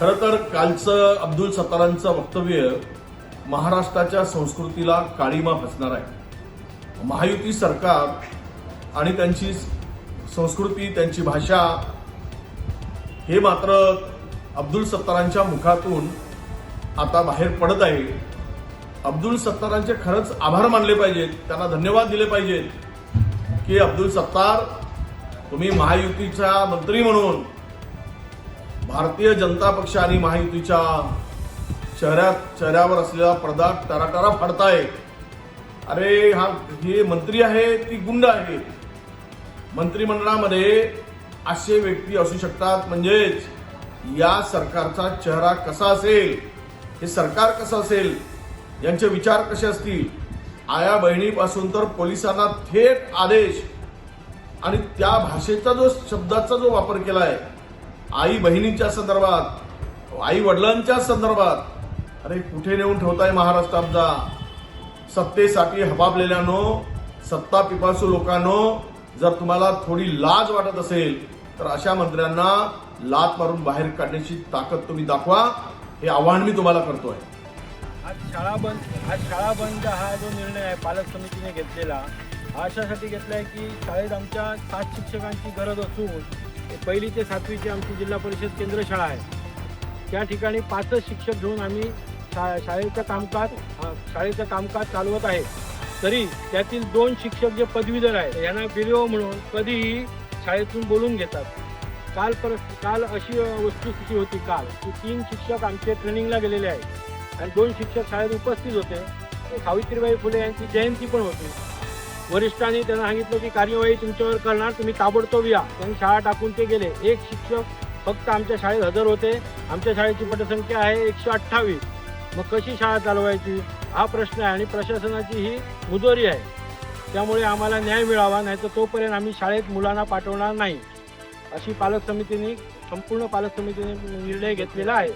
खरं तर कालचं अब्दुल सत्तारांचं वक्तव्य महाराष्ट्राच्या संस्कृतीला काळीमा फासणार आहे। महायुती सरकार आणि त्यांची संस्कृती, त्यांची भाषा हे मात्र अब्दुल सत्तारांच्या मुखातून आता बाहेर पडत आहे। अब्दुल सत्तारांचे खरंच आभार मानले पाहिजेत, त्यांना धन्यवाद दिले पाहिजेत की अब्दुल सत्तार, तुम्ही महायुतीचा मंत्री म्हणून भारतीय जनता पक्ष आणि महायुतीच्या चेहऱ्यावर असलेला पडदा टराटरा फाडताय। अरे हे मंत्री आहे ती गुंड आहे। मंत्रिमंडळामध्ये असे व्यक्ती असू शकतात, म्हणजेच या सरकारचा चेहरा कसा असेल, हे सरकार कसं असेल, यांचे विचार कसे असतील। आया बहिणीपासून तर पोलिसांना थेट आदेश आणि त्या भाषेचा शब्दाचा जो वापर केलाय, आई बहिणीच्या संदर्भात, आई वडिलांच्या संदर्भात, अरे कुठे नेऊन ठेवताय महाराष्ट्राचा? सत्तेसाठी हबाबलेल्यानो, सत्ता पिपासू लोकांनो, जर तुम्हाला थोडी लाज वाटत असेल तर अशा मंत्र्यांना लात मारून बाहेर काढण्याची ताकद तुम्ही दाखवा, हे आवाहन मी तुम्हाला करतोय। आज शाळा बंद हा जो निर्णय आहे पालक समितीने घेतलेला, हा अशासाठी घेतलाय की शाळेत आमच्या 7 शिक्षकांची गरज असून पहिली ते 7वीची आमची जिल्हा परिषद केंद्र शाळा आहे। त्या ठिकाणी 5 शिक्षक घेऊन आम्ही शाळेचं कामकाज चालवत आहे। तरी त्यातील 2 शिक्षक जे पदवीधर आहे यांना बिलो म्हणून कधीही शाळेतून बोलून घेतात। काल अशी वस्तुस्थिती होती की 3 शिक्षक आमचे ट्रेनिंगला गेलेले आहेत आणि 2 शिक्षक शाळेत उपस्थित होते। सावित्रीबाई फुले यांची जयंती पण होती। वरिष्ठांनी त्यांना सांगितलं की कार्यवाही तुमच्यावर करणार, तुम्ही ताबडतोब या। त्यांनी शाळा टाकून ते गेले। 1 शिक्षक फक्त आमच्या शाळेत हजर होते। आमच्या शाळेची पटसंख्या आहे 128। मग कशी शाळा चालवायची हा प्रश्न आहे आणि प्रशासनाची ही मुजोरी आहे। त्यामुळे आम्हाला न्याय मिळावा, नाही तर तोपर्यंत आम्ही शाळेत मुलांना पाठवणार नाही, अशी संपूर्ण पालक समितीने निर्णय घेतलेला आहे।